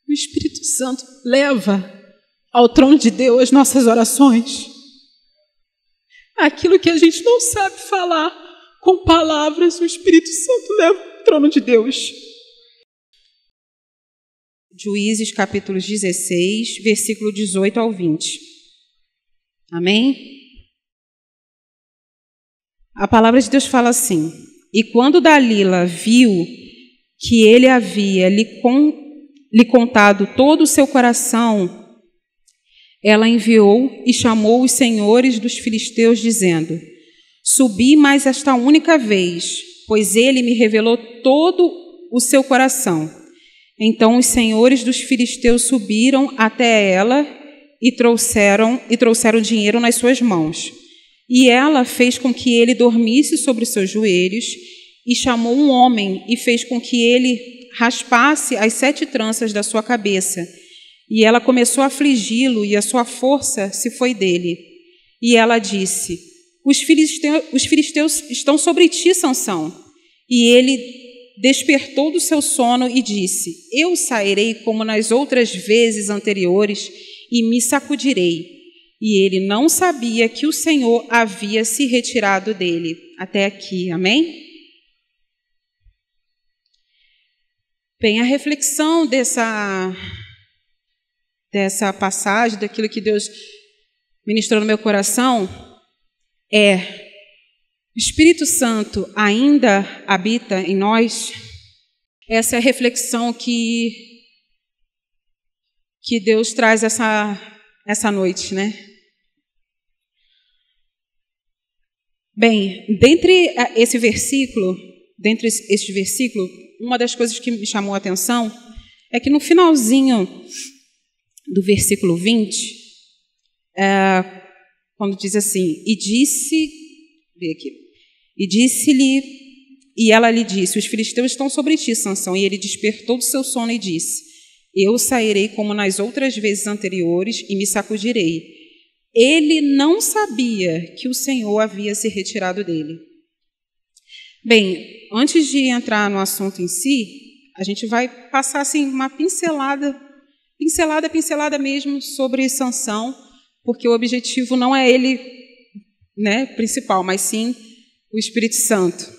O Espírito Santo leva ao trono de Deus as nossas orações. Aquilo que a gente não sabe falar com palavras, o Espírito Santo leva ao trono de Deus. Juízes capítulo 16, versículo 18 ao 20. Amém? A palavra de Deus fala assim: e quando Dalila viu que ele havia lhe contado todo o seu coração, ela enviou e chamou os senhores dos filisteus, dizendo: subi mais esta única vez, pois ele me revelou todo o seu coração. Então os senhores dos filisteus subiram até ela e trouxeram dinheiro nas suas mãos. E ela fez com que ele dormisse sobre os seus joelhos e chamou um homem e fez com que ele raspasse as 7 tranças da sua cabeça. E ela começou a afligi-lo e a sua força se foi dele. E ela disse: os filisteus estão sobre ti, Sansão. E ele despertou do seu sono e disse: eu sairei como nas outras vezes anteriores e me sacudirei. E ele não sabia que o Senhor havia se retirado dele. Até aqui, amém? Bem, a reflexão dessa passagem, daquilo que Deus ministrou no meu coração, é: o Espírito Santo ainda habita em nós? Essa é a reflexão que Deus traz essa noite, né? Bem, dentre esses versículos, uma das coisas que me chamou a atenção é que no finalzinho do versículo 20, quando diz assim: e ela lhe disse: os filisteus estão sobre ti, Sansão. E ele despertou do seu sono e disse: eu sairei como nas outras vezes anteriores e me sacudirei. Ele não sabia que o Senhor havia se retirado dele. Bem, antes de entrar no assunto em si, a gente vai passar assim uma pincelada mesmo sobre Sansão, porque o objetivo não é ele, né, principal, mas sim o Espírito Santo.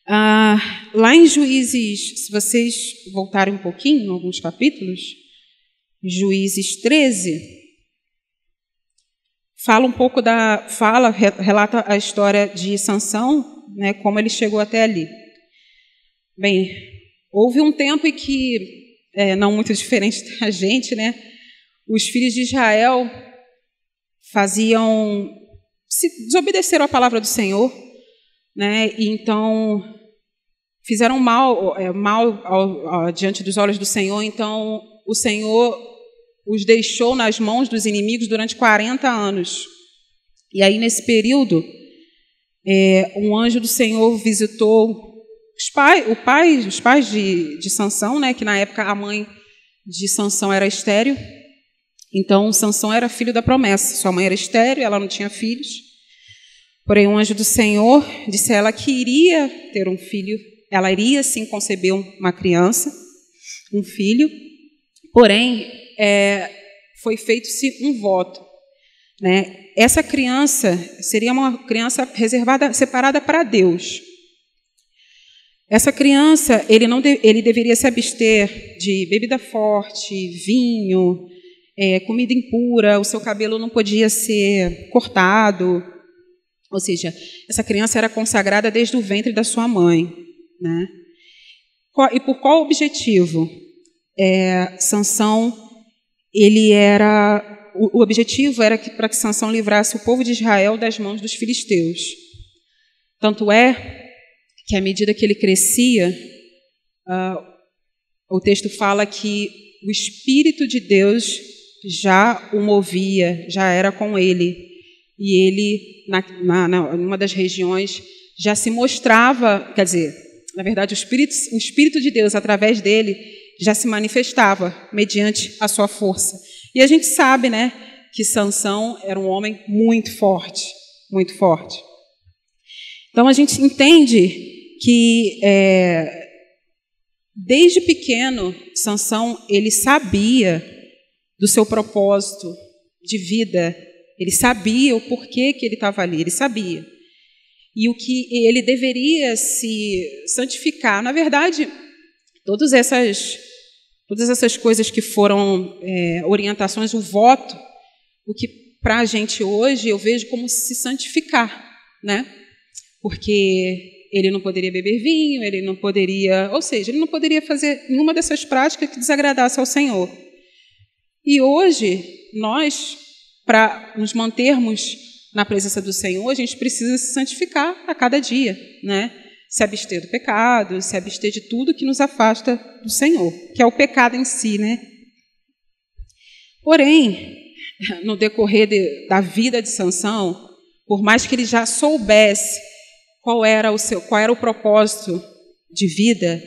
Lá em Juízes, se vocês voltarem um pouquinho, em alguns capítulos, Juízes 13, relata a história de Sansão, né, como ele chegou até ali. Bem, houve um tempo em que, não muito diferente da gente, né, os filhos de Israel desobedeceram a palavra do Senhor, né, e então fizeram mal diante dos olhos do Senhor. Então o Senhor os deixou nas mãos dos inimigos durante 40 anos. E aí, nesse período, um anjo do Senhor visitou os pais de Sansão, né, que na época a mãe de Sansão era estéril. Então, Sansão era filho da promessa. Sua mãe era estéril, ela não tinha filhos. Porém, um anjo do Senhor disse a ela que iria ter um filho. Ela iria, sim, conceber uma criança, um filho. Porém, foi feito-se um voto, né? Essa criança seria uma criança separada para Deus. Essa criança, ele deveria se abster de bebida forte, vinho, comida impura, o seu cabelo não podia ser cortado. Ou seja, essa criança era consagrada desde o ventre da sua mãe, né? E por qual objetivo? Sansão, o objetivo era para que Sansão livrasse o povo de Israel das mãos dos filisteus. Tanto é que, à medida que ele crescia, o texto fala que o Espírito de Deus já o movia, já era com ele. E ele, numa das regiões, já se mostrava, quer dizer, na verdade, o Espírito de Deus, através dele, já se manifestava mediante a sua força. E a gente sabe, né, que Sansão era um homem muito forte, muito forte. Então, a gente entende que desde pequeno, Sansão, ele sabia do seu propósito de vida. Ele sabia o porquê que ele estava ali, ele sabia. E o que ele deveria se santificar. Na verdade, todas essas coisas que foram orientações, o voto, o que para a gente hoje eu vejo como se santificar, né? Porque ele não poderia beber vinho, ele não poderia fazer nenhuma dessas práticas que desagradasse ao Senhor. E hoje, nós, para nos mantermos na presença do Senhor, a gente precisa se santificar a cada dia, né? Se abster do pecado, se abster de tudo que nos afasta do Senhor, que é o pecado em si, né? Porém, no decorrer da vida de Sansão, por mais que ele já soubesse qual era o propósito de vida,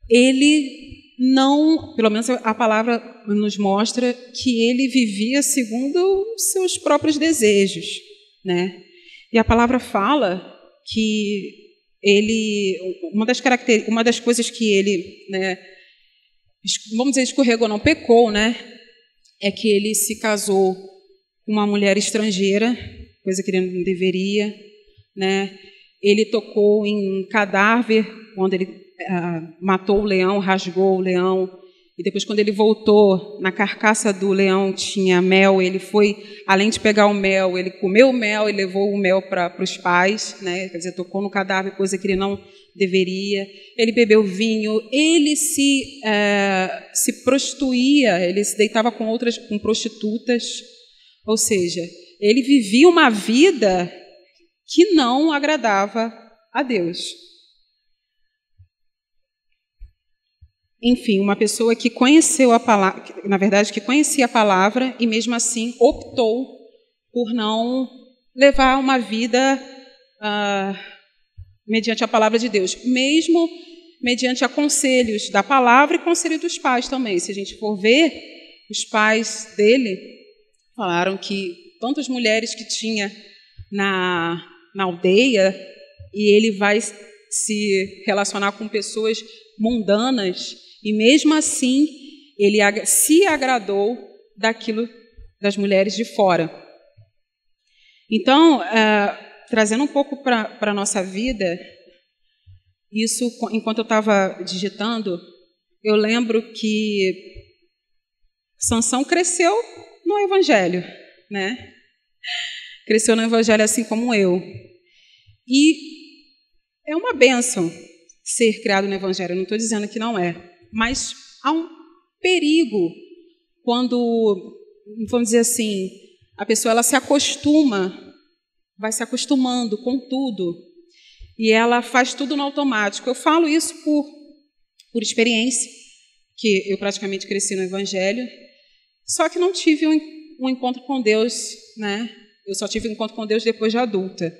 ele não, pelo menos a palavra nos mostra que ele vivia segundo os seus próprios desejos, né? E a palavra fala que uma das coisas que ele, né, vamos dizer, escorregou, não pecou, né? É que ele se casou com uma mulher estrangeira, coisa que ele não deveria, né? Ele tocou em cadáver quando ele matou o leão, rasgou o leão, e depois, quando ele voltou, na carcaça do leão tinha mel. Ele foi, além de pegar o mel, ele comeu o mel e levou o mel para os pais, né? Quer dizer, tocou no cadáver, coisa que ele não deveria. Ele bebeu vinho, ele se prostituía, ele se deitava com prostitutas, ou seja, ele vivia uma vida que não agradava a Deus. Enfim, uma pessoa que conheceu a palavra, na verdade, que conhecia a palavra e mesmo assim optou por não levar uma vida mediante a palavra de Deus, mesmo mediante a conselhos da palavra e conselho dos pais também. Se a gente for ver, os pais dele falaram que tantas mulheres que tinha na aldeia, e ele vai se relacionar com pessoas mundanas, e mesmo assim ele se agradou daquilo das mulheres de fora. Então, trazendo um pouco para a nossa vida, isso, enquanto eu estava digitando, eu lembro que Sansão cresceu no Evangelho, né? Cresceu no Evangelho assim como eu. E é uma bênção ser criado no Evangelho, eu não estou dizendo que não é, mas há um perigo quando, vamos dizer assim, a pessoa ela se acostuma, vai se acostumando com tudo, e ela faz tudo no automático. Eu falo isso por experiência, que eu praticamente cresci no Evangelho, só que não tive um encontro com Deus, né? Eu só tive um encontro com Deus depois de adulta.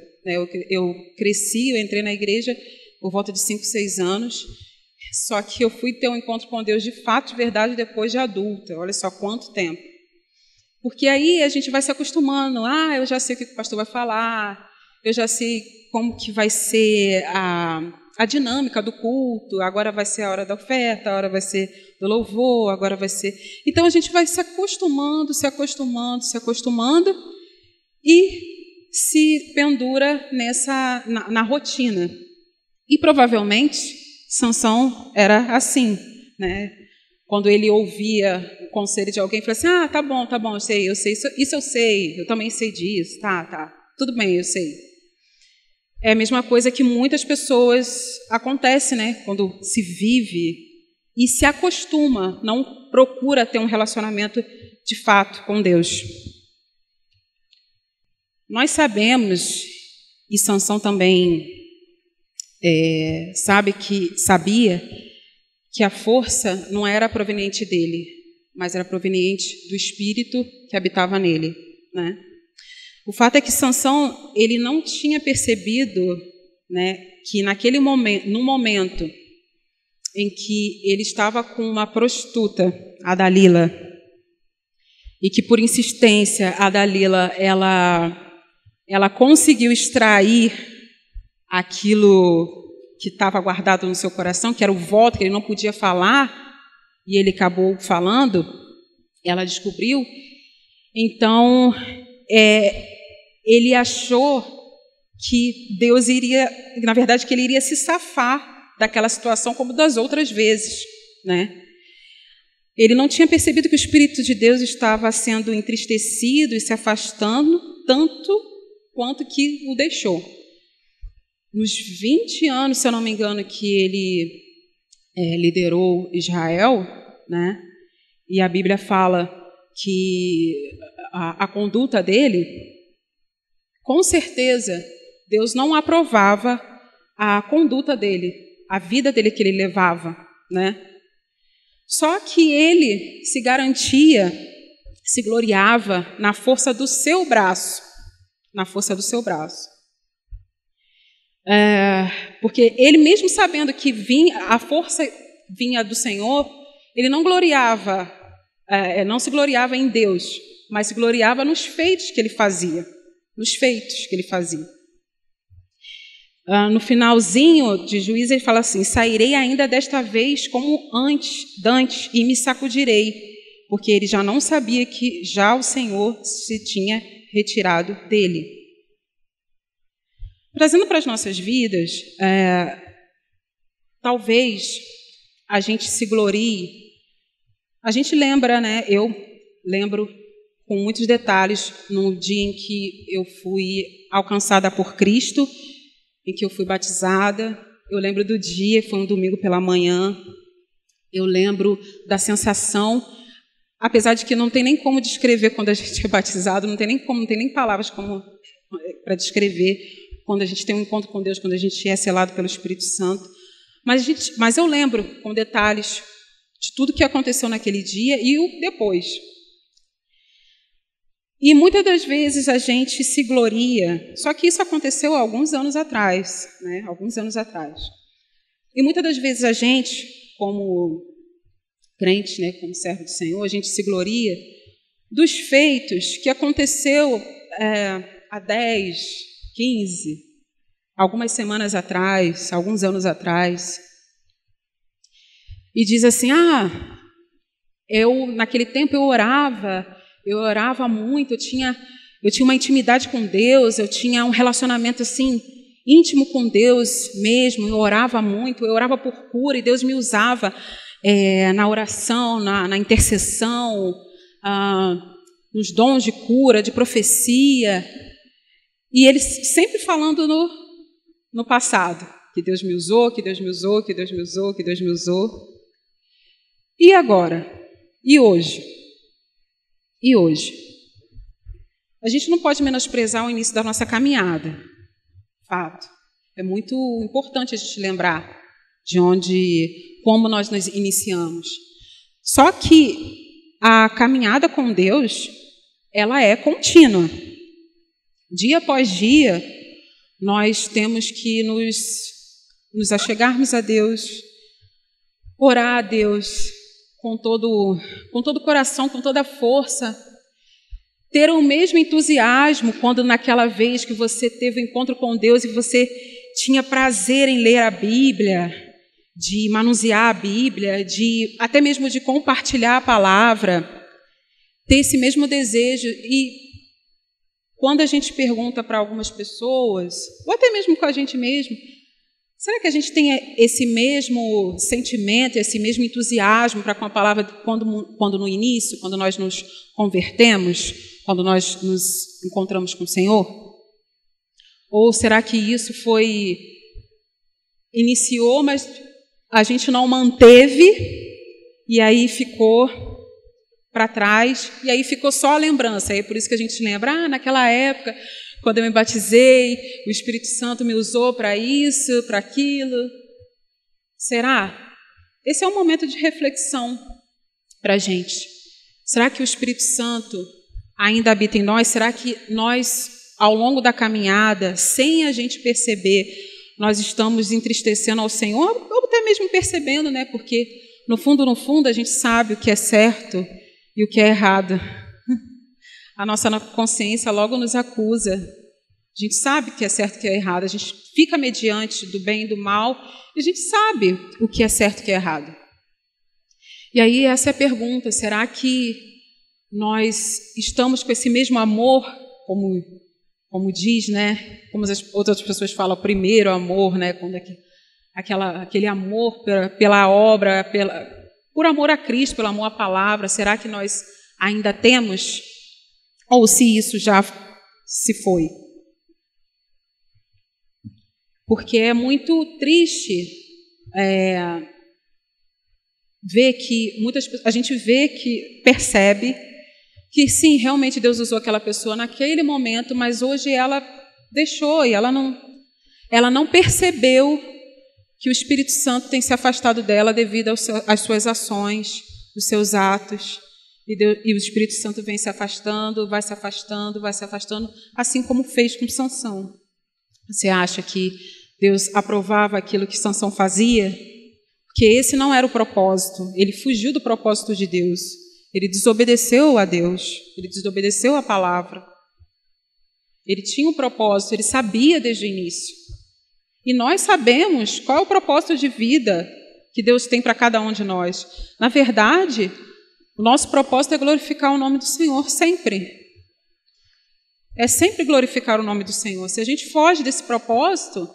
Eu cresci, eu entrei na igreja por volta de 5, 6 anos, só que eu fui ter um encontro com Deus de fato, de verdade, depois de adulta. Olha só quanto tempo. Porque aí a gente vai se acostumando. Eu já sei o que o pastor vai falar, eu já sei como que vai ser a dinâmica do culto, agora vai ser a hora da oferta, a hora vai ser do louvor, agora vai ser... Então a gente vai se acostumando, e se pendura na rotina. E provavelmente Sansão era assim, né? Quando ele ouvia o conselho de alguém, falava assim: tá bom, eu sei, isso eu sei, eu também sei disso, tá, tudo bem, eu sei. É a mesma coisa que muitas pessoas acontece, né? Quando se vive e se acostuma, não procura ter um relacionamento de fato com Deus. Nós sabemos, e Sansão também sabia que a força não era proveniente dele, mas era proveniente do Espírito que habitava nele, né? O fato é que Sansão ele não tinha percebido, né, que naquele momento, no momento em que ele estava com uma prostituta, a Dalila, e que por insistência a Dalila ela conseguiu extrair aquilo que estava guardado no seu coração, que era o voto que ele não podia falar, e ele acabou falando, ela descobriu. Então, ele achou que Deus iria, na verdade, que ele iria se safar daquela situação como das outras vezes, né? Ele não tinha percebido que o Espírito de Deus estava sendo entristecido e se afastando tanto quanto que o deixou. Nos 20 anos, se eu não me engano, que ele liderou Israel, né? E a Bíblia fala que a conduta dele, com certeza, Deus não aprovava a conduta dele, a vida dele que ele levava, né? Só que ele se garantia, se gloriava na força do seu braço, na força do seu braço. Porque ele mesmo sabendo que a força vinha do Senhor, ele não gloriava, não se gloriava em Deus, mas se gloriava nos feitos que ele fazia, nos feitos que ele fazia. No finalzinho de Juízes, ele fala assim: sairei ainda desta vez como dantes e me sacudirei, porque ele já não sabia que já o Senhor se tinha retirado dele. Trazendo para as nossas vidas, talvez a gente se glorie. A gente lembra, né? Eu lembro com muitos detalhes no dia em que eu fui alcançada por Cristo, em que eu fui batizada. Eu lembro do dia, foi um domingo pela manhã. Eu lembro da sensação, apesar de que não tem nem como descrever quando a gente é batizado, não tem nem palavras para descrever quando a gente tem um encontro com Deus, quando a gente é selado pelo Espírito Santo. Mas eu lembro com detalhes de tudo que aconteceu naquele dia e o depois. E muitas das vezes a gente se gloria, só que isso aconteceu há alguns anos atrás, né? Alguns anos atrás. E muitas das vezes a gente, como crente, né, como servo do Senhor, a gente se gloria dos feitos que aconteceu há 10, 15, algumas semanas atrás, alguns anos atrás. E diz assim: naquele tempo eu orava muito, eu tinha uma intimidade com Deus, eu tinha um relacionamento assim íntimo com Deus mesmo, eu orava muito, eu orava por cura e Deus me usava na oração, na intercessão, nos dons de cura, de profecia. E ele sempre falando no passado, que Deus me usou, que Deus me usou, que Deus me usou, que Deus me usou. E agora? E hoje? E hoje? A gente não pode menosprezar o início da nossa caminhada. Fato. É muito importante a gente lembrar como nós nos iniciamos. Só que a caminhada com Deus, ela é contínua. Dia após dia, nós temos que nos achegarmos a Deus, orar a Deus com todo o coração, com toda a força, ter o mesmo entusiasmo quando naquela vez que você teve o encontro com Deus e você tinha prazer em ler a Bíblia, de manusear a Bíblia, até mesmo de compartilhar a palavra, ter esse mesmo desejo. E quando a gente pergunta para algumas pessoas, ou até mesmo com a gente mesmo, será que a gente tem esse mesmo sentimento, esse mesmo entusiasmo para com a palavra quando no início, quando nós nos convertemos, quando nós nos encontramos com o Senhor? Ou será que isso iniciou, mas a gente não manteve e aí ficou para trás, e aí ficou só a lembrança? É por isso que a gente lembra, naquela época, quando eu me batizei, o Espírito Santo me usou para isso, para aquilo. Será? Esse é um momento de reflexão para a gente. Será que o Espírito Santo ainda habita em nós? Será que nós, ao longo da caminhada, sem a gente perceber, nós estamos entristecendo ao Senhor? Ou até mesmo percebendo, né? Porque, no fundo, a gente sabe o que é certo e o que é errado. A nossa consciência logo nos acusa A gente sabe o que é certo e o que é errado. A gente fica mediante do bem e do mal e a gente sabe o que é certo e o que é errado. E aí essa é a pergunta, será que nós estamos com esse mesmo amor, como diz, né? Como as outras pessoas falam, o primeiro amor, né? Quando aquele amor pela obra, por amor a Cristo, pelo amor à palavra, será que nós ainda temos? Ou se isso já se foi? Porque é muito triste ver que a gente percebe que sim, realmente Deus usou aquela pessoa naquele momento, mas hoje ela deixou e ela não percebeu que o Espírito Santo tem se afastado dela devido às suas ações, os seus atos. E o Espírito Santo vem se afastando, vai se afastando, vai se afastando, assim como fez com Sansão. Você acha que Deus aprovava aquilo que Sansão fazia? Porque esse não era o propósito. Ele fugiu do propósito de Deus. Ele desobedeceu a Deus. Ele desobedeceu a palavra. Ele tinha um propósito, ele sabia desde o início. E nós sabemos qual é o propósito de vida que Deus tem para cada um de nós. Na verdade, o nosso propósito é glorificar o nome do Senhor sempre. É sempre glorificar o nome do Senhor. Se a gente foge desse propósito,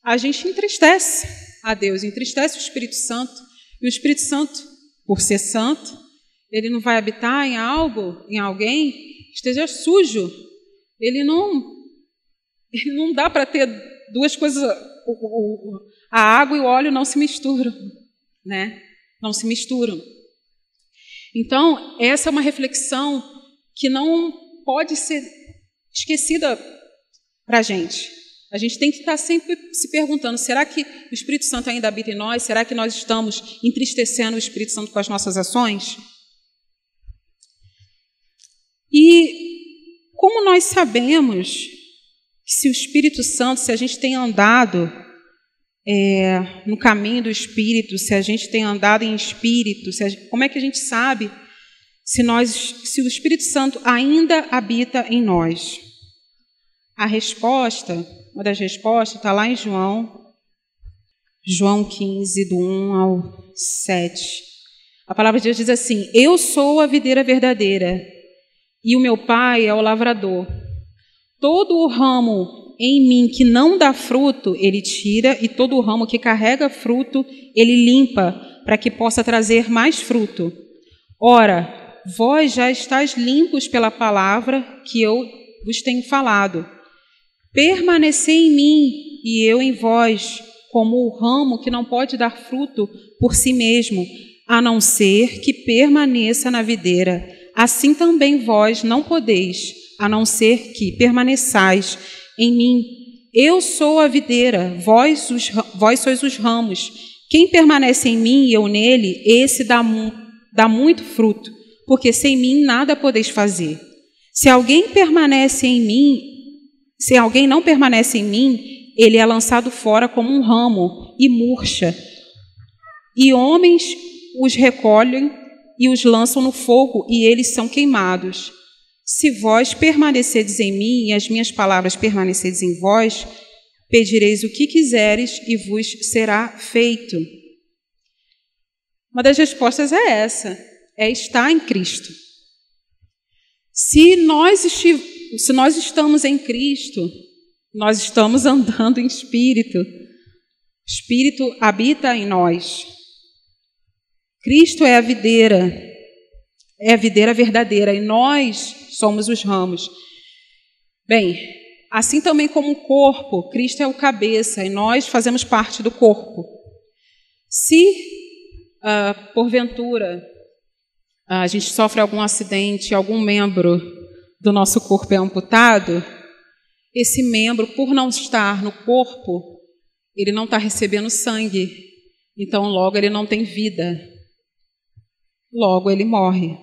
a gente entristece a Deus, entristece o Espírito Santo. E o Espírito Santo, por ser santo, ele não vai habitar em alguém que esteja sujo. Ele não dá para ter duas coisas. A água e o óleo não se misturam, né? Não se misturam. Então, essa é uma reflexão que não pode ser esquecida para a gente. A gente tem que estar sempre se perguntando, será que o Espírito Santo ainda habita em nós? Será que nós estamos entristecendo o Espírito Santo com as nossas ações? E como nós sabemos que se o Espírito Santo, se a gente tem andado no caminho do Espírito, se a gente tem andado em Espírito, como é que a gente sabe se o Espírito Santo ainda habita em nós? A resposta, uma das respostas, está lá em João 15, do 1 ao 7. A palavra de Deus diz assim: eu sou a videira verdadeira e o meu Pai é o lavrador. Todo o ramo em mim que não dá fruto, ele tira, e todo o ramo que carrega fruto, ele limpa, para que possa trazer mais fruto. Ora, vós já estáis limpos pela palavra que eu vos tenho falado. Permanecei em mim e eu em vós, como o ramo que não pode dar fruto por si mesmo, a não ser que permaneça na videira. Assim também vós não podeis, a não ser que permaneçais em mim. Eu sou a videira, vós sois os ramos. Quem permanece em mim e eu nele, esse dá muito fruto, porque sem mim nada podeis fazer. Se alguém não permanece em mim, ele é lançado fora como um ramo e murcha. E homens os recolhem e os lançam no fogo, e eles são queimados. Se vós permanecedes em mim e as minhas palavras permanecedes em vós, pedireis o que quiseres e vos será feito. Uma das respostas é essa, é estar em Cristo. Se nós estamos em Cristo, nós estamos andando em Espírito. O Espírito habita em nós. Cristo é a videira verdadeira, e nós somos os ramos. Bem, assim também como o corpo, Cristo é o cabeça, e nós fazemos parte do corpo. Se, porventura, a gente sofre algum acidente, algum membro do nosso corpo é amputado, esse membro, por não estar no corpo, ele não está recebendo sangue, então logo ele não tem vida. Logo ele morre.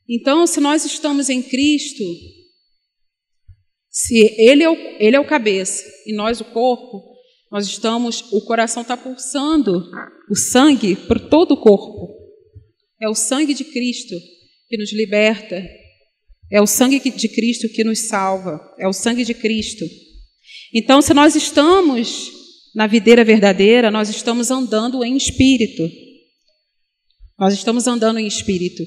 Então, se nós estamos em Cristo, se Ele é o cabeça e nós o corpo, o coração está pulsando o sangue por todo o corpo. É o sangue de Cristo que nos liberta, É o sangue de Cristo que nos salva. É o sangue de Cristo. Então, se nós estamos na videira verdadeira, nós estamos andando em espírito. Nós estamos andando em espírito.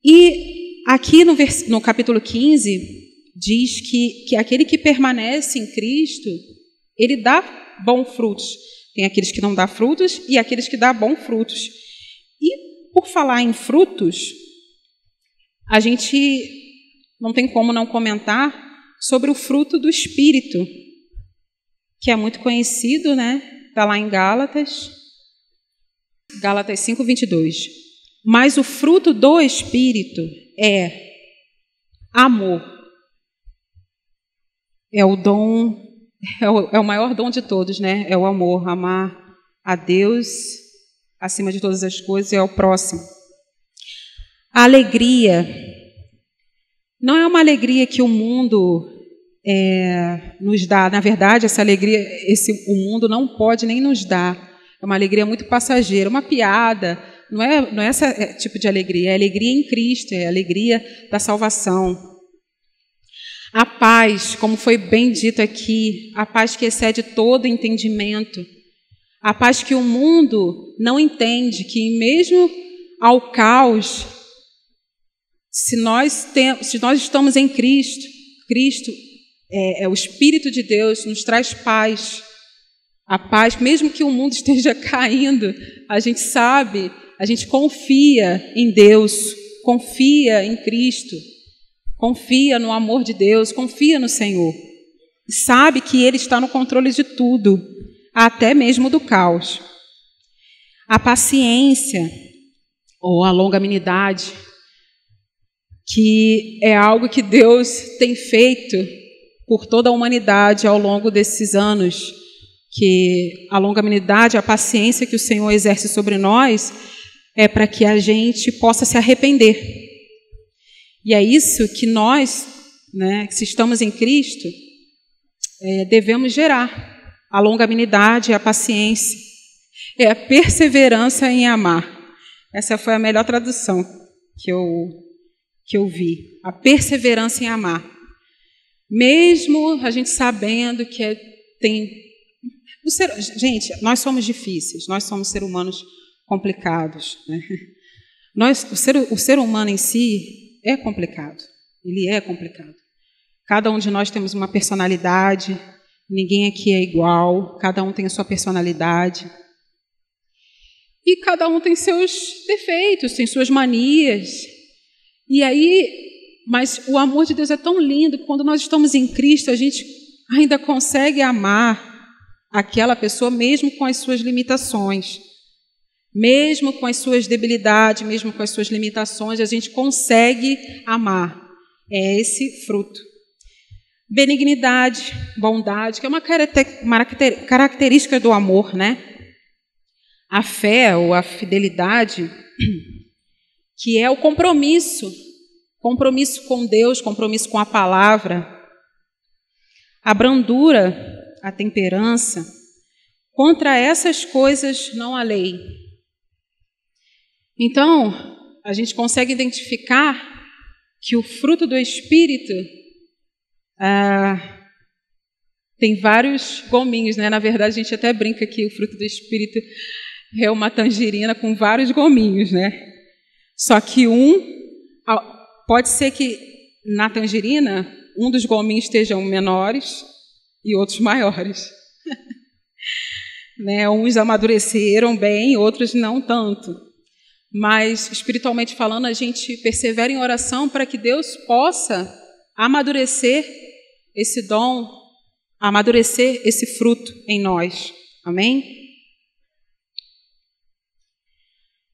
E aqui no capítulo 15, diz que aquele que permanece em Cristo, ele dá bons frutos. Tem aqueles que não dão frutos e aqueles que dão bons frutos. E, por falar em frutos, a gente não tem como não comentar sobre o fruto do Espírito, que é muito conhecido, né? Está lá em Gálatas 5:22. Mas o fruto do Espírito é amor. É o dom, é o maior dom de todos, né? É o amor, amar a Deus acima de todas as coisas e ao próximo. A alegria não é uma alegria que o mundo nos dá. Na verdade, essa alegria, o mundo não pode nem nos dar. É uma alegria muito passageira, uma piada. Não é esse tipo de alegria. É alegria em Cristo, é a alegria da salvação. A paz, como foi bem dito aqui, a paz que excede todo entendimento. A paz que o mundo não entende, que mesmo ao caos, se nós estamos em Cristo, Cristo é o Espírito de Deus, nos traz paz. A paz, mesmo que o mundo esteja caindo, a gente sabe, a gente confia em Deus, confia em Cristo, confia no amor de Deus, confia no Senhor. Sabe que Ele está no controle de tudo, até mesmo do caos. A paciência, ou a longanimidade, que é algo que Deus tem feito por toda a humanidade ao longo desses anos, que a longanimidade, a paciência que o Senhor exerce sobre nós é para que a gente possa se arrepender. E é isso que nós, né, se estamos em Cristo, devemos gerar. A longanimidade, a paciência, é a perseverança em amar. Essa foi a melhor tradução que eu vi. A perseverança em amar. Mesmo a gente sabendo que gente, nós somos difíceis, nós somos seres humanos complicados, né? O ser humano em si é complicado, ele é complicado. Cada um de nós temos uma personalidade, ninguém aqui é igual, cada um tem a sua personalidade. E cada um tem seus defeitos, tem suas manias. E aí, mas o amor de Deus é tão lindo que quando nós estamos em Cristo, a gente ainda consegue amar aquela pessoa mesmo com as suas limitações, mesmo com as suas debilidades, mesmo com as suas limitações, a gente consegue amar. É esse fruto. Benignidade, bondade, que é uma característica do amor, né? A fé ou a fidelidade, que é o compromisso com Deus, compromisso com a palavra. A brandura, a temperança, contra essas coisas não há lei. Então, a gente consegue identificar que o fruto do Espírito tem vários gominhos, né? Na verdade, a gente até brinca que o fruto do Espírito é uma tangerina com vários gominhos, né? Só que pode ser que na tangerina um dos gominhos estejam menores e outros maiores. Né? Uns amadureceram bem, outros não tanto. Mas, espiritualmente falando, a gente persevera em oração para que Deus possa amadurecer esse dom, amadurecer esse fruto em nós. Amém?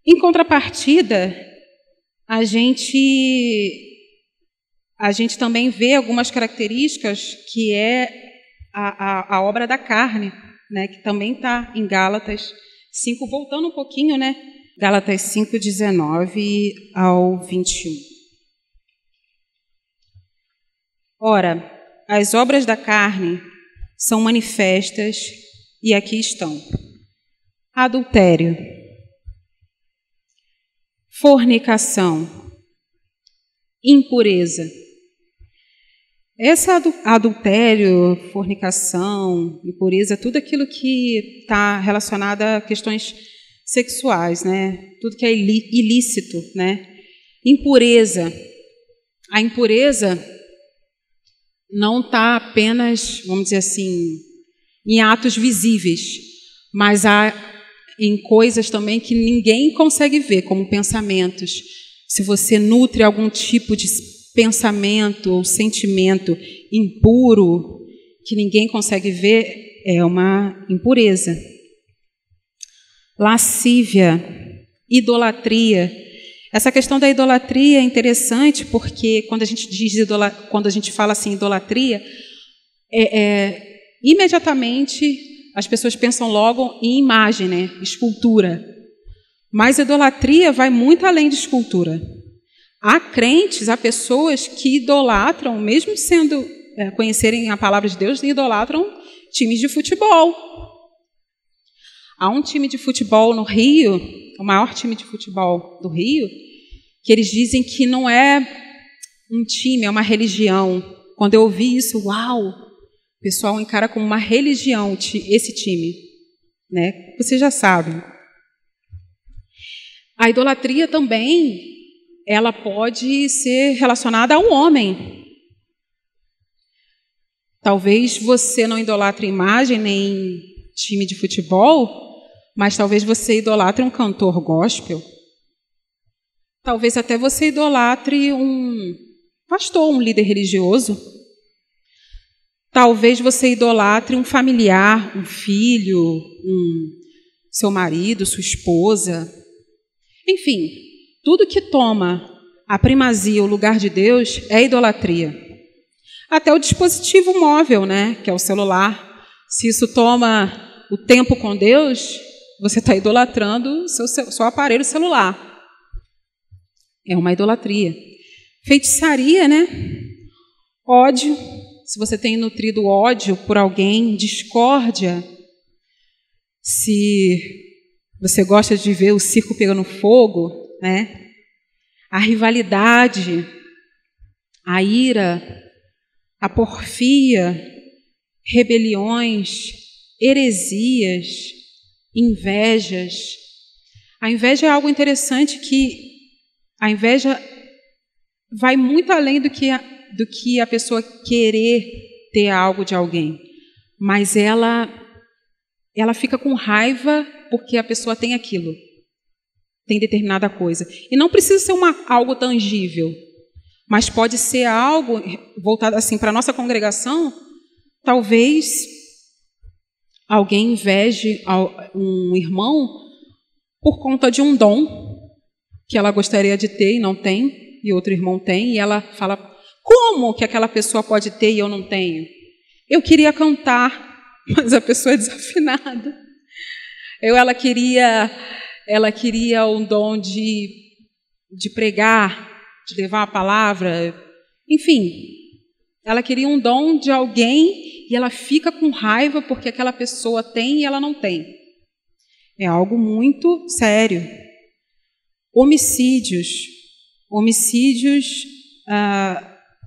Em contrapartida, a gente também vê algumas características que é a obra da carne, né, que também está em Gálatas 5, voltando um pouquinho, né? Gálatas 5, 19 ao 21. Ora, as obras da carne são manifestas e aqui estão: adultério, fornicação, impureza. Esse adultério, fornicação, impureza, tudo aquilo que está relacionado a questões sexuais, né? Tudo que é ilícito, né? Impureza. A impureza não está apenas, vamos dizer assim, em atos visíveis, mas há em coisas também que ninguém consegue ver, como pensamentos. Se você nutre algum tipo de pensamento ou sentimento impuro, que ninguém consegue ver, é uma impureza. Lascívia, idolatria. Essa questão da idolatria é interessante porque quando a gente fala assim idolatria, imediatamente as pessoas pensam logo em imagem, né? Escultura. Mas idolatria vai muito além de escultura. Há crentes, há pessoas que idolatram, mesmo sendo conhecerem a palavra de Deus, idolatram times de futebol. Há um time de futebol no Rio, o maior time de futebol do Rio, que eles dizem que não é um time, é uma religião. Quando eu ouvi isso, uau! O pessoal encara como uma religião esse time, né? Vocês já sabem. A idolatria também, ela pode ser relacionada a um homem. Talvez você não idolatre imagem nem time de futebol, mas talvez você idolatre um cantor gospel. Talvez até você idolatre um pastor, um líder religioso. Talvez você idolatre um familiar, um filho, seu marido, sua esposa. Enfim, tudo que toma a primazia, o lugar de Deus, é idolatria. Até o dispositivo móvel, né, que é o celular. Se isso toma o tempo com Deus, você está idolatrando seu aparelho celular. É uma idolatria. Feitiçaria, né? Ódio. Se você tem nutrido ódio por alguém, discórdia. Se você gosta de ver o circo pegando fogo, né? A rivalidade, a ira, a porfia, rebeliões, heresias, invejas. A inveja é algo interessante que a inveja vai muito além do que a pessoa querer ter algo de alguém, mas ela fica com raiva porque a pessoa tem aquilo, tem determinada coisa. E não precisa ser algo tangível, mas pode ser algo voltado assim para a nossa congregação. Talvez alguém inveje um irmão por conta de um dom que ela gostaria de ter e não tem, e outro irmão tem, e ela fala, como que aquela pessoa pode ter e eu não tenho? Eu queria cantar, mas a pessoa é desafinada. Ela queria um dom de pregar, de levar a palavra, enfim. Ela queria um dom de alguém e ela fica com raiva porque aquela pessoa tem e ela não tem. É algo muito sério. Homicídios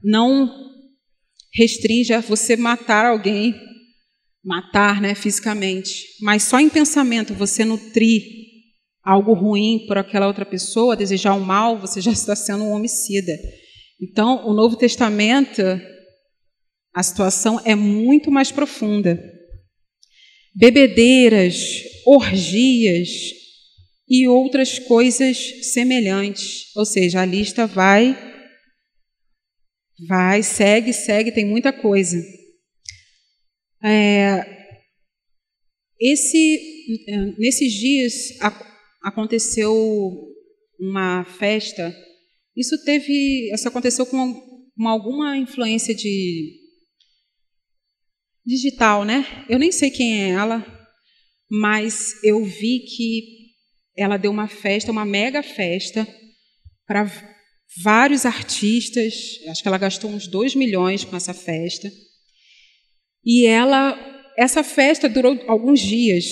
não restringe a você matar alguém, né, fisicamente, mas só em pensamento você nutrir algo ruim por aquela outra pessoa, desejar o mal, você já está sendo um homicida. Então, o Novo Testamento, a situação é muito mais profunda. Bebedeiras, orgias e outras coisas semelhantes. Ou seja, a lista vai, segue, tem muita coisa. Nesses dias aconteceu uma festa. Isso aconteceu com alguma influência digital, né? Eu nem sei quem é ela, mas eu vi que ela deu uma festa, uma mega festa, para vários artistas. Acho que ela gastou uns 2 milhões com essa festa. E essa festa durou alguns dias.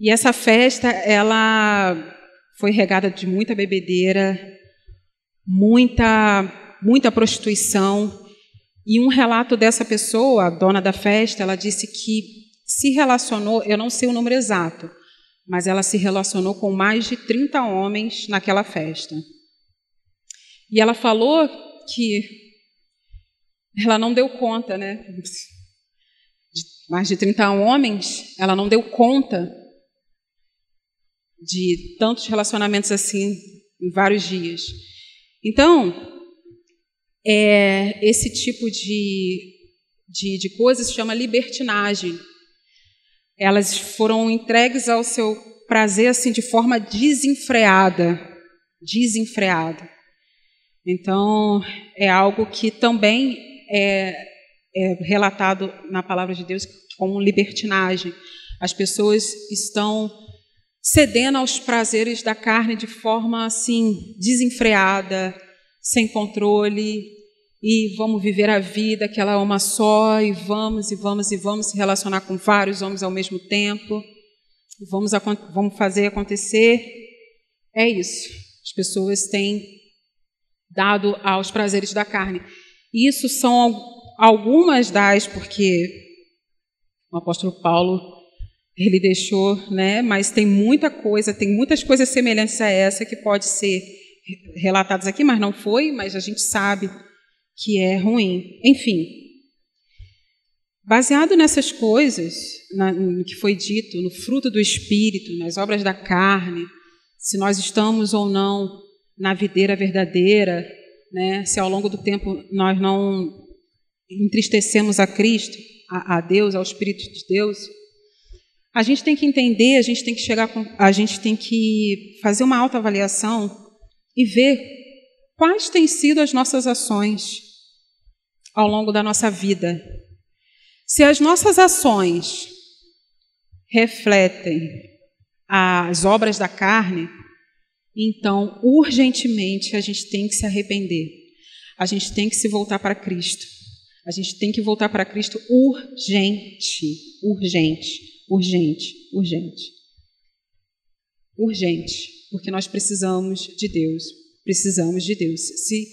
E essa festa, ela foi regada de muita bebedeira, muita prostituição. E um relato dessa pessoa, a dona da festa, ela disse que se relacionou, eu não sei o número exato, mas ela se relacionou com mais de 30 homens naquela festa. E ela falou que ela não deu conta, né? De mais de 30 homens, ela não deu conta de tantos relacionamentos assim em vários dias. Então, esse tipo de coisa se chama libertinagem. Elas foram entregues ao seu prazer assim de forma desenfreada. Então, é algo que também é relatado na palavra de Deus como libertinagem. As pessoas estão cedendo aos prazeres da carne de forma assim desenfreada, sem controle, e vamos viver a vida que ela é uma só, e vamos se relacionar com vários homens ao mesmo tempo, vamos fazer acontecer. É isso. As pessoas têm dado aos prazeres da carne. Isso são algumas das, porque o apóstolo Paulo, ele deixou, né? Mas tem muitas coisas semelhantes a essa que pode ser relatadas aqui, mas não foi, mas a gente sabe que é ruim. Enfim, baseado nessas coisas, no que foi dito, no fruto do Espírito, nas obras da carne, se nós estamos ou não na videira verdadeira, né? Se ao longo do tempo nós não entristecemos a Cristo, a Deus, ao Espírito de Deus, a gente tem que entender, a gente tem que fazer uma autoavaliação e ver quais têm sido as nossas ações ao longo da nossa vida. Se as nossas ações refletem as obras da carne, então, urgentemente, a gente tem que se arrepender. A gente tem que se voltar para Cristo. A gente tem que voltar para Cristo urgente, porque nós precisamos de Deus. Se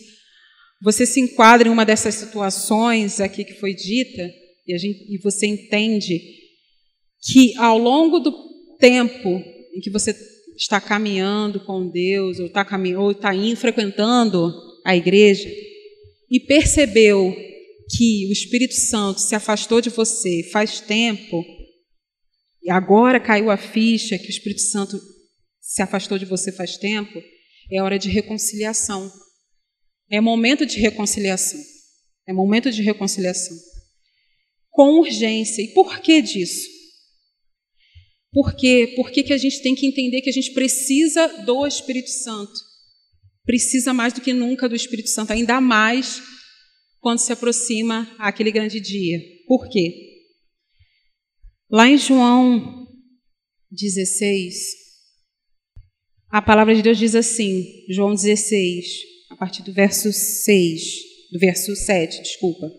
você se enquadra em uma dessas situações aqui que foi dita, e você entende que ao longo do tempo em que você está caminhando com Deus, ou está frequentando a igreja, e percebeu que o Espírito Santo se afastou de você faz tempo, e agora caiu a ficha que o Espírito Santo se afastou de você faz tempo, é hora de reconciliação. É momento de reconciliação. Com urgência. E por que disso? Por que a gente tem que entender que a gente precisa do Espírito Santo? Precisa mais do que nunca do Espírito Santo, ainda mais quando se aproxima aquele grande dia. Por quê? Lá em João 16, a palavra de Deus diz assim, João 16, a partir do verso 7, desculpa.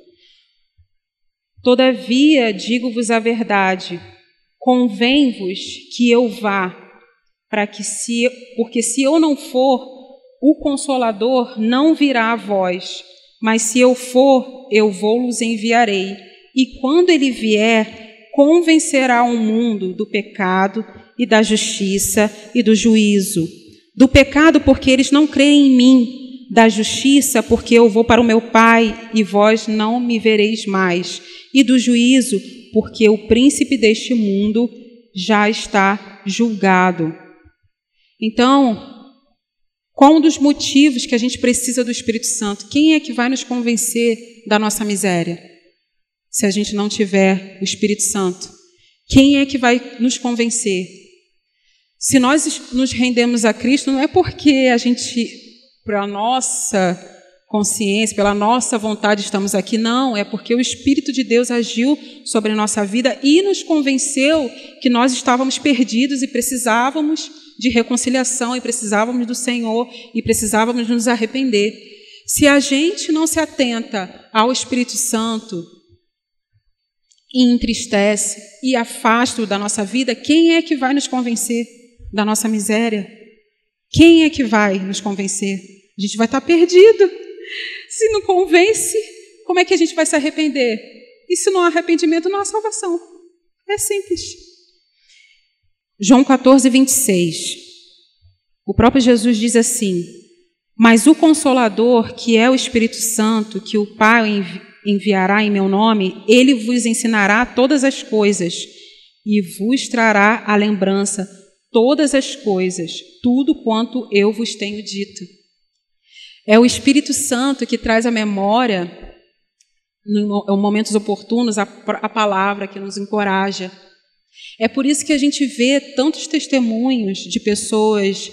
Todavia, digo-vos a verdade, convém-vos que eu vá, porque se eu não for, o Consolador não virá a vós, mas se eu for, eu vou-los enviarei. E quando ele vier, convencerá o mundo do pecado e da justiça e do juízo. Do pecado, porque eles não creem em mim. Da justiça, porque eu vou para o meu Pai e vós não me vereis mais. E do juízo, porque o príncipe deste mundo já está julgado. Então, qual um dos motivos que a gente precisa do Espírito Santo? Quem é que vai nos convencer da nossa miséria? Se a gente não tiver o Espírito Santo. Quem é que vai nos convencer? Se nós nos rendemos a Cristo, não é porque a gente, pela nossa consciência, pela nossa vontade estamos aqui, não, é porque o Espírito de Deus agiu sobre a nossa vida e nos convenceu que nós estávamos perdidos e precisávamos de reconciliação, e precisávamos do Senhor, e precisávamos nos arrepender. Se a gente não se atenta ao Espírito Santo e entristece e afasta-o da nossa vida, quem é que vai nos convencer da nossa miséria? Quem é que vai nos convencer? A gente vai estar perdido. Se não convence, como é que a gente vai se arrepender? E se não há arrependimento, não há salvação. É simples. João 14, 26. O próprio Jesus diz assim: mas o Consolador, que é o Espírito Santo, que o Pai enviará em meu nome, ele vos ensinará todas as coisas e vos trará à lembrança todas as coisas, tudo quanto eu vos tenho dito. É o Espírito Santo que traz à memória, em momentos oportunos, a palavra que nos encoraja. É por isso que a gente vê tantos testemunhos de pessoas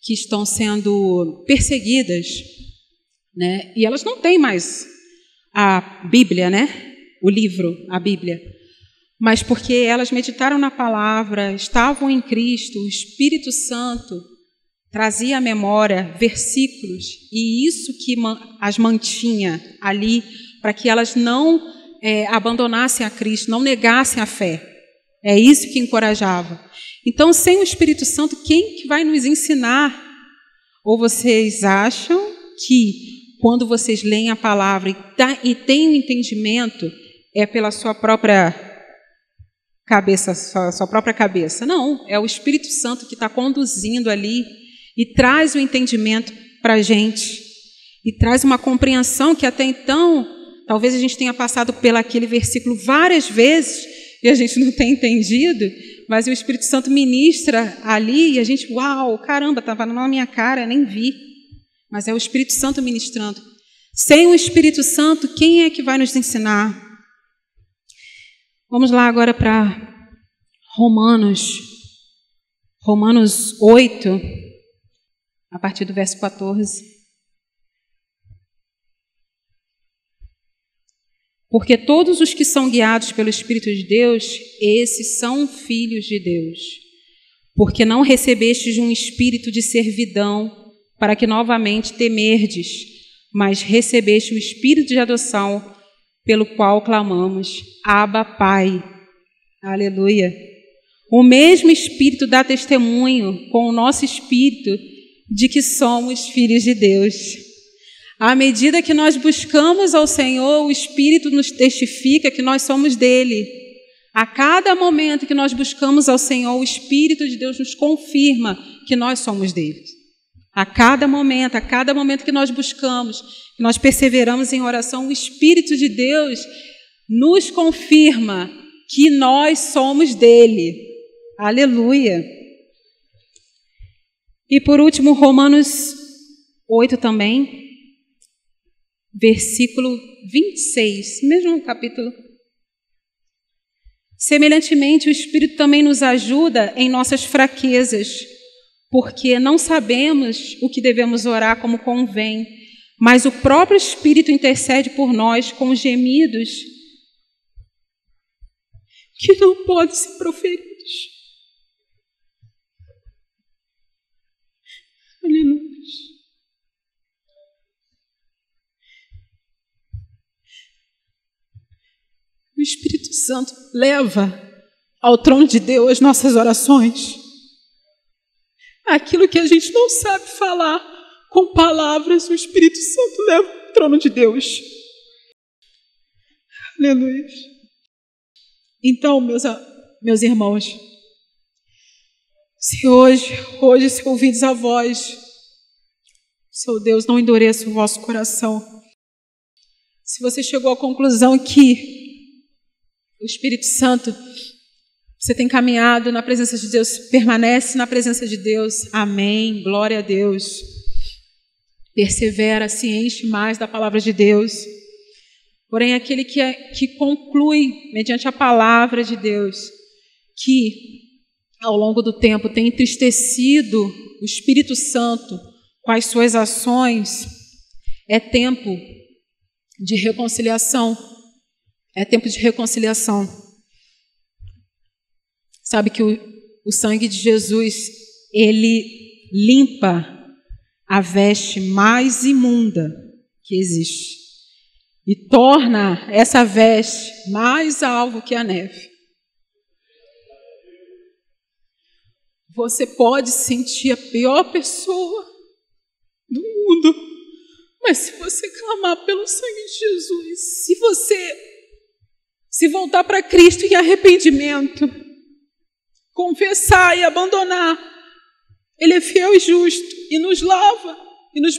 que estão sendo perseguidas, né? E elas não têm mais a Bíblia, né? O livro, a Bíblia. Mas porque elas meditaram na palavra, estavam em Cristo, o Espírito Santo trazia à memória versículos, e isso que as mantinha ali, para que elas não abandonassem a Cristo, não negassem a fé. É isso que encorajava. Então, sem o Espírito Santo, quem que vai nos ensinar? Ou vocês acham que, quando vocês leem a palavra e têm um entendimento, é pela sua própria cabeça, sua própria cabeça? Não, é o Espírito Santo que está conduzindo ali e traz o entendimento para a gente. E traz uma compreensão que até então, talvez a gente tenha passado pelo aquele versículo várias vezes e a gente não tem entendido, mas o Espírito Santo ministra ali e a gente, uau, caramba, estava na minha cara, nem vi. Mas é o Espírito Santo ministrando. Sem o Espírito Santo, quem é que vai nos ensinar? Vamos lá agora para Romanos 8, a partir do verso 14. Porque todos os que são guiados pelo Espírito de Deus, esses são filhos de Deus. Porque não recebestes um espírito de servidão para que novamente temerdes, mas recebeste o espírito de adoção, pelo qual clamamos, Abba, Pai. Aleluia. O mesmo Espírito dá testemunho com o nosso espírito de que somos filhos de Deus. À medida que nós buscamos ao Senhor, o Espírito nos testifica que nós somos dele. A cada momento que nós buscamos ao Senhor, o Espírito de Deus nos confirma que nós somos dele. A cada momento que nós buscamos, que nós perseveramos em oração, o Espírito de Deus nos confirma que nós somos dele. Aleluia. E por último, Romanos 8 também, versículo 26, mesmo capítulo. Semelhantemente, o Espírito também nos ajuda em nossas fraquezas, porque não sabemos o que devemos orar como convém, mas o próprio Espírito intercede por nós com gemidos que não podem ser proferidos. Aleluia. O Espírito Santo leva ao trono de Deus as nossas orações. Aquilo que a gente não sabe falar com palavras, o Espírito Santo leva ao trono de Deus. Aleluia. Então, meus irmãos, se hoje, se ouvides a voz, seu Deus, não endureça o vosso coração. Se você chegou à conclusão que o Espírito Santo, você tem caminhado na presença de Deus, permanece na presença de Deus, amém, glória a Deus. Persevera, se enche mais da palavra de Deus. Porém, aquele que conclui, mediante a palavra de Deus, que ao longo do tempo tem entristecido o Espírito Santo com as suas ações, é tempo de reconciliação. É tempo de reconciliação. Sabe que o sangue de Jesus, ele limpa a veste mais imunda que existe e torna essa veste mais alvo que a neve. Você pode sentir a pior pessoa do mundo, Mas se você clamar pelo sangue de Jesus, se você se voltar para Cristo em arrependimento, confessar e abandonar, Ele é fiel e justo e nos lava e nos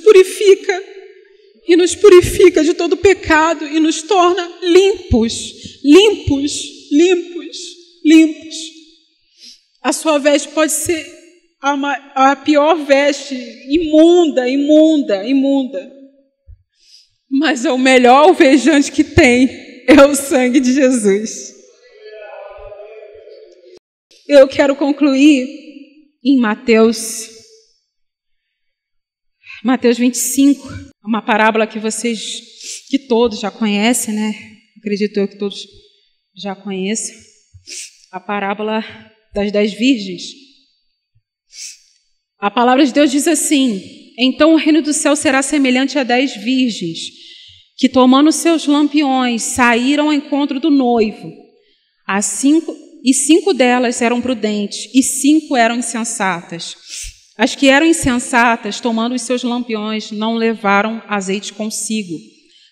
purifica de todo pecado e nos torna limpos. A sua veste pode ser a pior veste, imunda. Mas é o melhor alvejante que tem, é o sangue de Jesus. Eu quero concluir em Mateus 25, uma parábola que todos já conhecem, né? Acredito eu que todos já conhecem. A parábola das 10 virgens. A palavra de Deus diz assim: então o reino do céu será semelhante a 10 virgens, que tomando seus lampiões, saíram ao encontro do noivo. Cinco delas eram prudentes, e 5 eram insensatas. As que eram insensatas, tomando os seus lampiões, não levaram azeite consigo,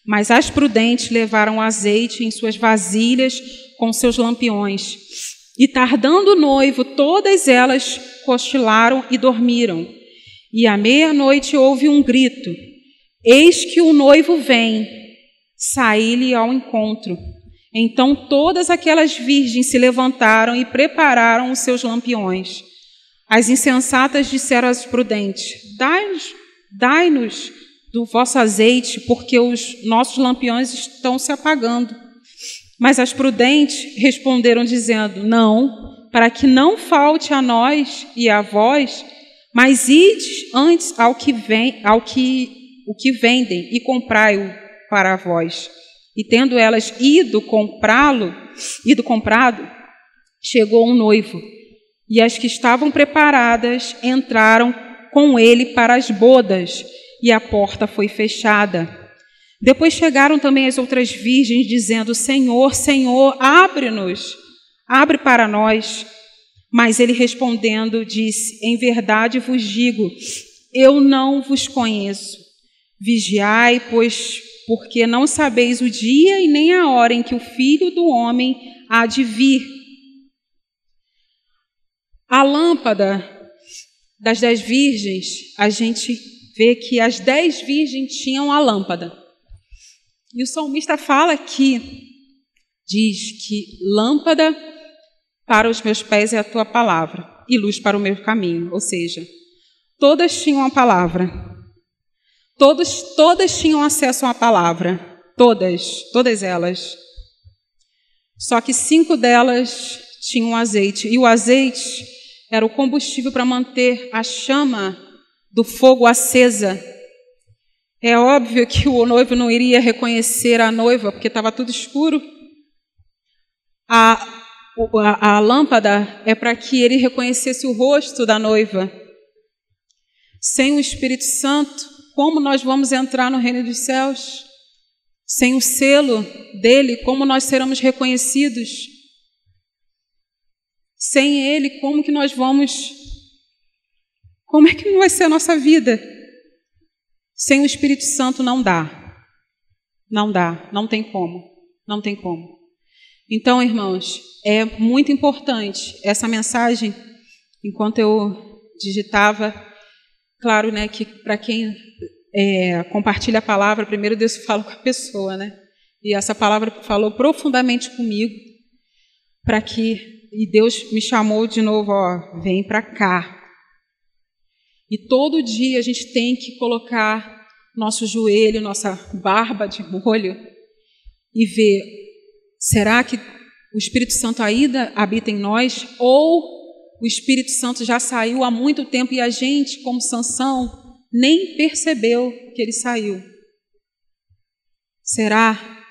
mas as prudentes levaram azeite em suas vasilhas com seus lampiões. E tardando o noivo, todas elas cochilaram e dormiram. E à meia-noite houve um grito: eis que o noivo vem, saí-lhe ao encontro. Então todas aquelas virgens se levantaram e prepararam os seus lampiões. As insensatas disseram às prudentes: dai-nos do vosso azeite, porque os nossos lampiões estão se apagando. Mas as prudentes responderam dizendo: não, para que não falte a nós e a vós, mas ide antes o que vendem e comprai-o para vós. E tendo elas ido comprado, chegou um noivo, e as que estavam preparadas entraram com ele para as bodas, e a porta foi fechada. Depois chegaram também as outras virgens, dizendo: Senhor, Senhor, abre-nos, abre para nós. Mas ele respondendo disse: em verdade vos digo, eu não vos conheço. Vigiai, pois, porque não sabeis o dia e nem a hora em que o Filho do Homem há de vir. A lâmpada das 10 virgens, a gente vê que as 10 virgens tinham a lâmpada. E o salmista fala aqui, diz que lâmpada para os meus pés é a tua palavra e luz para o meu caminho. Ou seja, todas tinham a palavra. Todas tinham acesso à palavra. Todas elas. Só que 5 delas tinham azeite. E o azeite era o combustível para manter a chama do fogo acesa. É óbvio que o noivo não iria reconhecer a noiva, porque estava tudo escuro. A lâmpada é para que ele reconhecesse o rosto da noiva. Sem o Espírito Santo, como nós vamos entrar no reino dos céus? Sem o selo dele, como nós seremos reconhecidos? Sem ele, como é que não vai ser a nossa vida? Sem o Espírito Santo não dá. Não tem como. Então, irmãos, é muito importante essa mensagem. Enquanto eu digitava, claro, né, que para quem compartilha a palavra, primeiro Deus fala com a pessoa, né? E essa palavra falou profundamente comigo, e Deus me chamou de novo, vem para cá. E todo dia a gente tem que colocar nosso joelho, nossa barba de molho e ver, será que o Espírito Santo ainda habita em nós? Ou o Espírito Santo já saiu há muito tempo e a gente, como Sansão, nem percebeu que ele saiu? Será?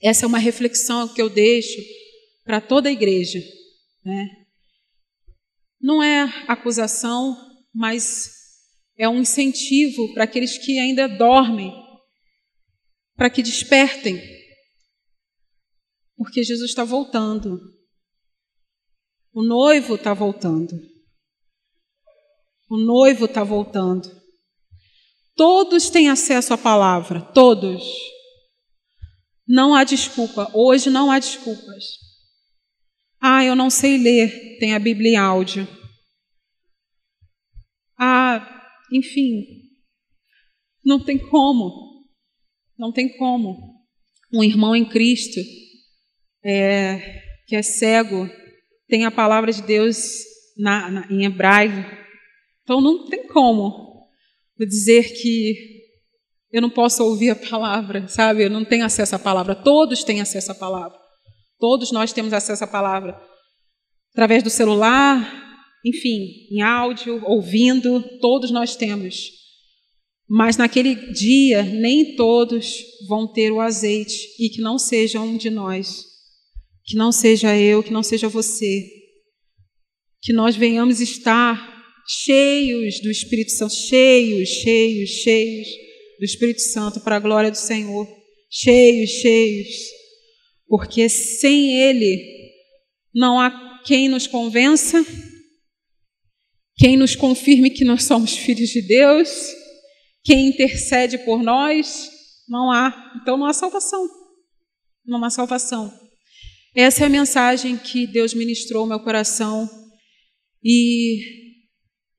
Essa é uma reflexão que eu deixo para toda a igreja, né? Não é acusação, mas é um incentivo para aqueles que ainda dormem, para que despertem, porque Jesus está voltando. O noivo está voltando. Todos têm acesso à palavra, todos. Não há desculpa, hoje não há desculpas. Eu não sei ler, tem a Bíblia em áudio. Enfim, não tem como. Não tem como. Um irmão em Cristo, que é cego, tem a palavra de Deus em hebraico. Então não tem como dizer que eu não posso ouvir a palavra, sabe? Eu não tenho acesso à palavra. Todos têm acesso à palavra. Todos nós temos acesso à palavra. Através do celular, enfim, em áudio, ouvindo, todos nós temos. Mas naquele dia, nem todos vão ter o azeite, e que não seja um de nós, que não seja eu, que não seja você, que nós venhamos estar cheios do Espírito Santo, cheios do Espírito Santo, para a glória do Senhor, cheios, porque sem Ele não há quem nos convença, quem nos confirme que nós somos filhos de Deus, quem intercede por nós, não há. Então não há salvação. Não há salvação. Essa é a mensagem que Deus ministrou ao meu coração e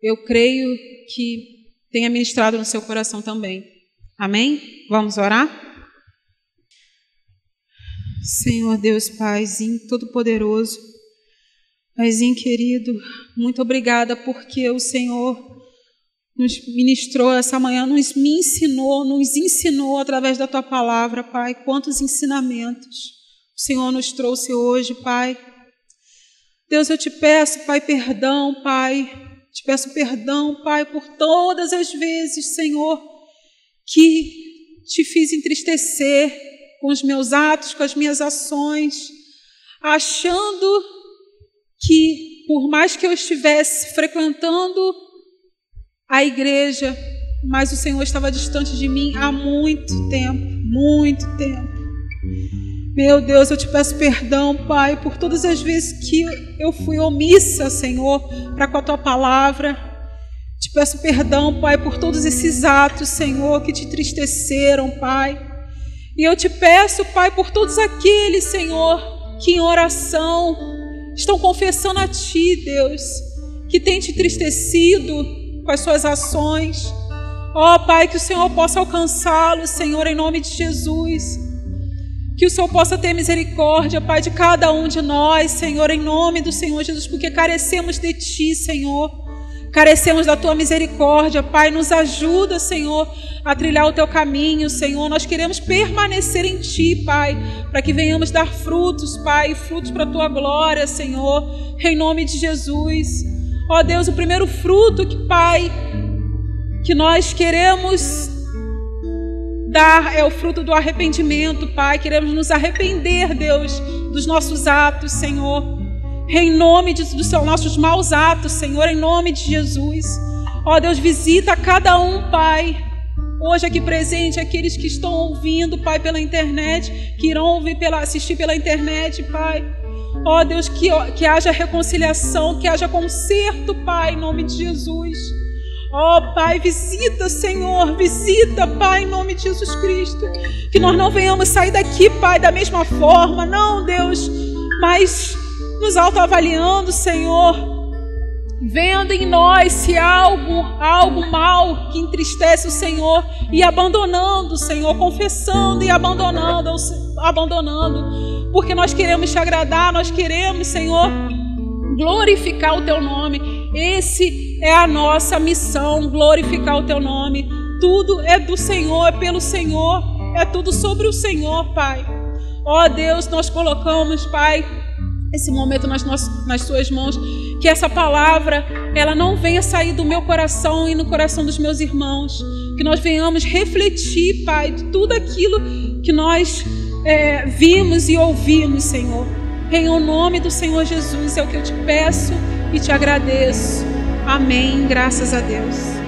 eu creio que tenha ministrado no seu coração também. Amém? Vamos orar? Senhor Deus, Paizinho Todo-Poderoso, Paizinho querido, muito obrigada porque o Senhor nos ministrou essa manhã, nos ensinou através da Tua palavra, Pai, quantos ensinamentos o Senhor nos trouxe hoje, Pai. Deus, eu te peço, Pai, perdão, Pai. Te peço perdão, Pai, por todas as vezes, Senhor, que te fiz entristecer com os meus atos, com as minhas ações, achando que, por mais que eu estivesse frequentando a igreja, mas o Senhor estava distante de mim há muito tempo, muito tempo. Meu Deus, eu te peço perdão, Pai, por todas as vezes que eu fui omissa, Senhor, para com a Tua palavra. Te peço perdão, Pai, por todos esses atos, Senhor, que te entristeceram, Pai. E eu te peço, Pai, por todos aqueles, Senhor, que em oração estão confessando a Ti, Deus, que tem te entristecido com as suas ações. Ó, Pai, que o Senhor possa alcançá-los, Senhor, em nome de Jesus. Que o Senhor possa ter misericórdia, Pai, de cada um de nós, Senhor, em nome do Senhor Jesus, porque carecemos de Ti, Senhor. Carecemos da Tua misericórdia, Pai. Nos ajuda, Senhor, a trilhar o Teu caminho, Senhor. Nós queremos permanecer em Ti, Pai, para que venhamos dar frutos, Pai, frutos para a Tua glória, Senhor, em nome de Jesus. Ó Deus, o primeiro fruto que, Pai, que nós queremos dar é o fruto do arrependimento, Pai. Queremos nos arrepender, Deus, dos nossos atos, Senhor. Em nome dos nossos maus atos, Senhor, em nome de Jesus. Ó Deus, visita cada um, Pai. Hoje aqui presente, aqueles que estão ouvindo, Pai, pela internet, que irão assistir pela internet, Pai. Ó Deus, que haja reconciliação, que haja conserto, Pai, em nome de Jesus. Ó Pai, visita, Senhor, visita, Pai, em nome de Jesus Cristo. Que nós não venhamos sair daqui, Pai, da mesma forma, não, Deus, mas nos autoavaliando, Senhor, vendo em nós se há algo mal que entristece o Senhor e abandonando, Senhor, confessando e abandonando, porque nós queremos te agradar, nós queremos, Senhor, glorificar o Teu nome. Esse é a nossa missão, glorificar o Teu nome. Tudo é do Senhor, é pelo Senhor, é tudo sobre o Senhor, Pai. Ó Deus, nós colocamos, Pai, esse momento nas Suas mãos, que essa palavra, ela não venha sair do meu coração e no coração dos meus irmãos, que nós venhamos refletir, Pai, de tudo aquilo que nós vimos e ouvimos, Senhor. Em nome do Senhor Jesus é o que eu te peço e te agradeço. Amém. Graças a Deus.